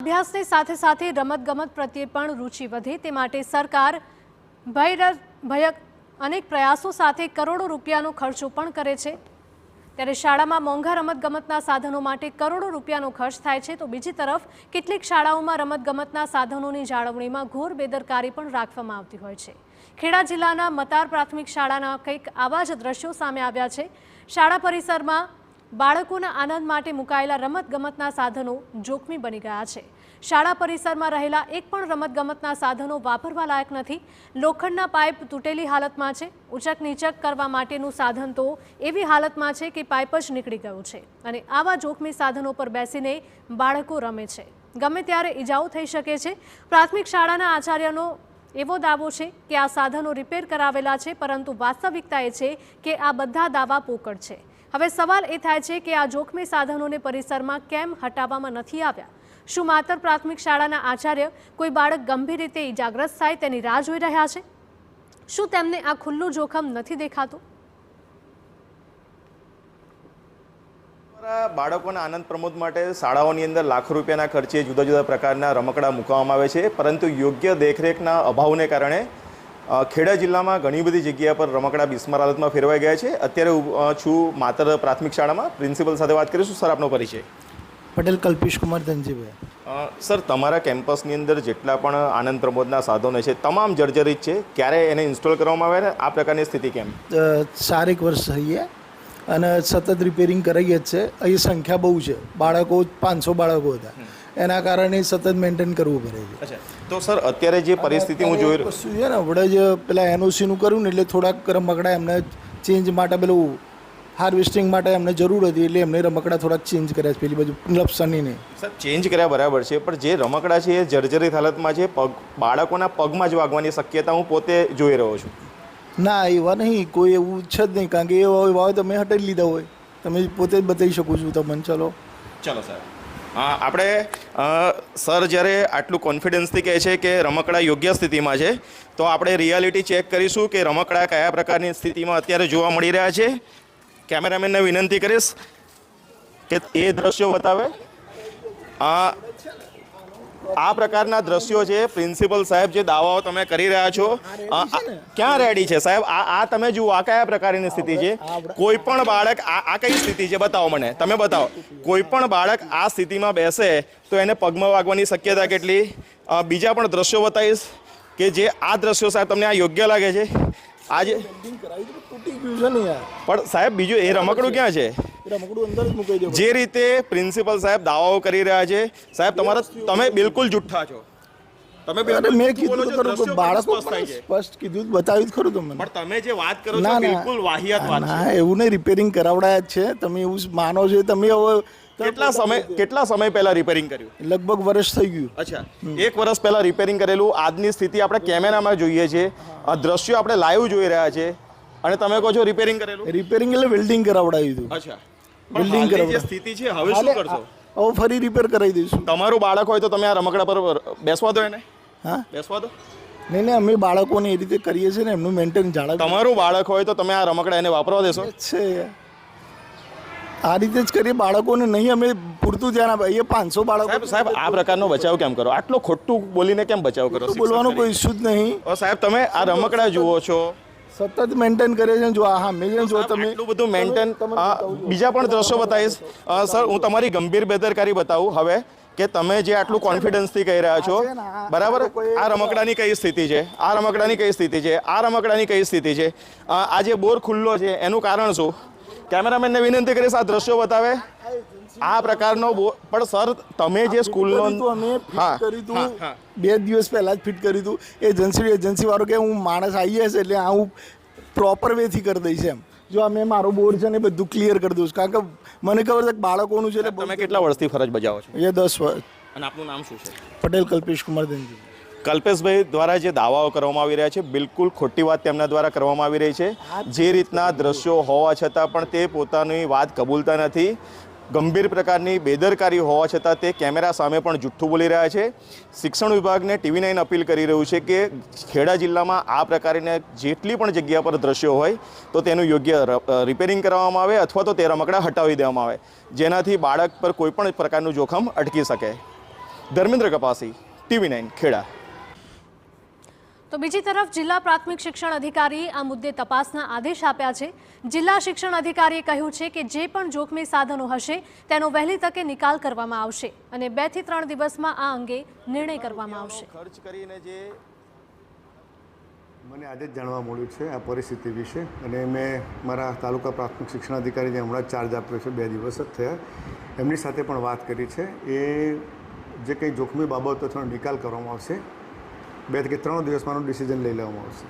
અભ્યાસની સાથે સાથે રમતગમત પ્રત્યે પણ રુચિ વધે તે માટે સરકાર ભયક અનેક પ્રયાસો સાથે કરોડો રૂપિયાનો ખર્ચો પણ કરે છે। ત્યારે શાળામાં મોંઘા રમતગમતના સાધનો માટે કરોડો રૂપિયાનો ખર્ચ થાય છે, તો બીજી તરફ કેટલીક શાળાઓમાં રમતગમતના સાધનોની જાળવણીમાં ઘોર બેદરકારી પણ રાખવામાં આવતી હોય છે। ખેડા જિલ્લાના મતાર પ્રાથમિક શાળાના કંઈક આવા જ દ્રશ્યો સામે આવ્યા છે। શાળા પરિસરમાં બાળકોના આનંદ માટે મુકાયેલા રમતગમતના સાધનો જોખમી બની ગયા છે। શાળા પરિસરમાં રહેલા એક પણ રમતગમતના સાધનો વાપરવા લાયક નથી। લોખંડના પાઇપ તૂટેલી હાલતમાં છે। ઉચક નીચક કરવા માટેનું સાધન તો એવી હાલતમાં છે કે પાઇપ જ નીકળી ગયું છે અને આવા જોખમી સાધનો પર બેસીને બાળકો રમે છે। ગમે ત્યારે ઈજાઓ થઈ શકે છે। પ્રાથમિક શાળાના આચાર્યનો એવો દાવો છે કે આ સાધનો રિપેર કરાવેલા છે, પરંતુ વાસ્તવિકતા એ છે કે આ બધા દાવા પોકળ છે। હવે સવાલ એ થાય છે કે આ જોખમી સાધનોને પરિસરમાં કેમ હટાવવામાં નથી આવ્યા? શું માતર પ્રાથમિક શાળાના આચાર્ય કોઈ બાળક ગંભીર રીતે ઇજાગ્રસ્ત થાય તેની રાહ જોઈ રહ્યા છે? શું તેમને આ ખુલ્લું જોખમ નથી દેખાતું? બાળકોના આનંદ પ્રમોદ માટે શાળાઓની અંદર લાખો રૂપિયાના ખર્ચે જુદા જુદા પ્રકારના રમકડા મૂકવામાં આવે છે, પરંતુ યોગ્ય દેખરેખના અભાવને કારણે ખેડા જિલ્લામાં ઘણી બધી જગ્યા પર રમકડા બિસ્માર હાલતમાં ફેરવાઈ ગયા છે। અત્યારે છું માતર પ્રાથમિક શાળામાં, પ્રિન્સિપલ સાથે વાત કરીશું। સર, આપનો પરિચય? પટેલ કલ્પેશ કુમાર ધનજીભાઈ। સર, તમારા કેમ્પસની અંદર જેટલા પણ આનંદ પ્રમોદના સાધનો છે તમામ જર્જરિત છે, ક્યારે એને ઇન્સ્ટોલ કરવામાં આવે? આ પ્રકારની સ્થિતિ કેમ? 4 વર્ષ થઈ ગયા અને સતત રિપેરિંગ કરાઈએ જ છે। અહીં સંખ્યા બહુ છે, બાળકો 500 બાળકો હતા, એના કારણે સતત મેન્ટેન કરવું પડે છે। અચ્છા, તો સર અત્યારે જે પરિસ્થિતિ હું જોઈ રહ્યો છું છે ને, આપણે જ પેલા એનઓસીનું કર્યું ને એટલે થોડાક રમકડા એમને ચેન્જ માટે પેલું હાર્વેસ્ટિંગ માટે એમને જરૂર હતી, એટલે એમને રમકડા થોડાક ચેન્જ કર્યા છે। પેલી બાજુ લપસણી નહીં સર, ચેન્જ કર્યા બરાબર છે, પણ જે રમકડા છે એ જર્જરિત હાલતમાં છે, બાળકોના પગમાં જ વાગવાની શક્યતા હું પોતે જોઈ રહ્યો છું। ના, એવા નહીં, કોઈ એવું છે જ નહીં, કારણ કે એવા હોય તમે હટાવી લીધા હોય, તમે પોતે જ બતાવી શકું છું તમને। ચલો સર, આપણે સર જ્યારે આટલું કોન્ફિડન્સથી કહે છે કે રમકડા યોગ્ય સ્થિતિમાં છે, તો આપણે રિયાલિટી ચેક કરીશું કે રમકડા કયા પ્રકારની સ્થિતિમાં અત્યારે જોવા મળી રહ્યા છે। કેમેરામેનને વિનંતી કરીશ કે એ દ્રશ્યો બતાવે। આ પ્રકારના દ્રશ્યો છે। પ્રિન્સિપલ સાહેબ, જે દાવાઓ તમે કરી રહ્યા છો ક્યાં રેડી છે સાહેબ? આ તમે જુઓ, આ કયા પ્રકારની સ્થિતિ છે? કોઈ પણ બાળક આ કઈ સ્થિતિ છે બતાવો મને, તમે બતાવો। કોઈ પણ બાળક આ સ્થિતિમાં બેસે તો એને પગમાં વાગવાની શક્યતા કેટલી? બીજા પણ દ્રશ્યો બતાવીશ કે જે આ દ્રશ્યો સાહેબ તમને આ યોગ્ય લાગે છે? આજે પણ સાહેબ બીજું એ રમકડું ક્યાં છે? જે રીતે પ્રિન્સિપલ સાહેબ દાવાઓ કરી રહ્યા છે, સાહેબ તમે બિલકુલ જુઠ્ઠા છો। તમે મેં કીધું બાળકો સ્પષ્ટ કીધું, બતાવ્યું ખરું તમને, પણ તમે જે વાત કરો છો બિલકુલ વાહિયાત વાત છે। ના, એવું નહીં, રિપેરિંગ કરાવડાયા જ છે, તમે એવું માનો છો? તમે હવે કેટલા સમય પહેલા રિપેરિંગ કર્યું? લગભગ વર્ષ થઈ ગયું। અચ્છા, 1 વર્ષ પહેલા રિપેરિંગ કરેલું, આજની સ્થિતિ આપણે કેમેરામાં જોઈએ છીએ, આ દ્રશ્યો આપણે લાઈવ જોઈ રહ્યા છે, અને તમે કહો છો રિપેરિંગ કરેલું? રિપેરિંગ એટલે વેલ્ડિંગ કરાવડાવ્યું હતું। અચ્છા, બિલ્ડિંગ કરાવડાવી સ્થિતિ છે, હવે શું કરશો? હવે ફરી રિપેર કરાવી દઈશું। તમારું બાળક હોય તો તમે આ રમકડા પર બેસવા દો એને? હા, બેસવા દો। નહીં, અમે બાળકોને એ રીતે કરીએ છીએ ને, એમનું મેન્ટેન જાળવ। તમારું બાળક હોય તો તમે આ રમકડા એને વાપરવા દેશો? છે, આ રીતે જ કરીએ બાળકોને, નહીં અમે પૂરતું ધ્યાન આપીએ। 500 બાળકો સાહેબ આ પ્રકારનો બચાવ કેમ કરો? આટલો ખોટું બોલીને કેમ બચાવ કરો? બોલવાનો કોઈ ઇશ્યુ જ નહીં સાહેબ। તમે આ રમકડા જુઓ છો, સતત મેન્ટેન કરે છે। જો હા, મેં જો તમે એટલું બધું મેન્ટેન, બીજા પણ દ્રશ્યો બતાવીશ સર। હું તમારી ગંભીર બેદરકારી બતાવું હવે કે તમે જે આટલું કોન્ફિડન્સથી કહી રહ્યા છો, બરાબર? આ રમકડાની કઈ સ્થિતિ છે? આ રમકડાની કઈ સ્થિતિ છે? આ રમકડાની કઈ સ્થિતિ છે? આ જે બોર ખુલ્લો છે એનું કારણ શું? કેમેરામેનને વિનંતી કરીશ આ દ્રશ્યો બતાવે। આ પ્રકારનો પણ સર તમે જે સ્કૂલનો અમે ફિટ કર્યું હતું 2 દિવસ પહેલા જ ફિટ કર્યું હતું। એજન્સી વાળો કે હું માણસ આવી જશે એટલે આ હું પ્રોપર વેથી કરી દઈશ એમ। જો અમે મારો બોર્ડ છે ને બધું ક્લિયર કરી દઉં, કારણ કે મને ખબર છે કે બાળકોનું છે। તમે કેટલા વર્ષથી ફરજ બજાવો છો? એ 10 વર્ષ। અને આપનું નામ શું છે? પટેલ કલ્પેશ કુમાર ધનજી। કલ્પેશભાઈ દ્વારા જે દાવાઓ કરવામાં આવી રહ્યા છે બિલકુલ ખોટી વાત તેમના દ્વારા કરવામાં આવી રહી છે। જે રીતના દ્રશ્યો હોવા છતાં પણ તે પોતાની વાત કબૂલતા નથી। ગંભીર પ્રકારની બેદરકારી હોવા છતાં તે કેમેરા સામે પણ જુઠ્ઠું બોલી રહ્યા છે। શિક્ષણ વિભાગને TV9 અપીલ કરી રહ્યું છે કે ખેડા જિલ્લામાં આ પ્રકારની જેટલી પણ જગ્યા પર દ્રશ્યો હોય તો તેનું યોગ્ય રિપેરિંગ કરવામાં આવે અથવા તો તે રમકડા હટાવી દેવામાં આવે, જેનાથી બાળક પર કોઈ પણ પ્રકારનું જોખમ અટકી શકે। ધર્મેન્દ્ર કપાસી, TV9 ખેડા. તો બીજી તરફ જિલ્લા પ્રાથમિક શિક્ષણ અધિકારીએ આ મુદ્દે તપાસના આદેશ આપ્યા છે. જિલ્લા શિક્ષણ અધિકારીએ કહ્યું છે કે જે પણ જોખમી સાધનો હશે તેનો વહેલી તકે નિકાલ કરવામાં આવશે અને 2 થી 3 દિવસમાં આ અંગે નિર્ણય કરવામાં આવશે. ખર્ચ કરીને જે મને આજે જ જાણવા મળ્યું છે આ પરિસ્થિતિ વિશે અને મેં મારા તાલુકા પ્રાથમિક શિક્ષણ અધિકારી જે હમણાં ચાર્જ આપ્યો છે 2 દિવસ જ થયા એમની સાથે પણ વાત કરી છે. એ જે કંઈ જોખમી બાબતો નિકાલ કરવામાં આવશે 2 કે 3 દિવસમાંનું ડિસિઝન લઈ લેવામાં આવશે.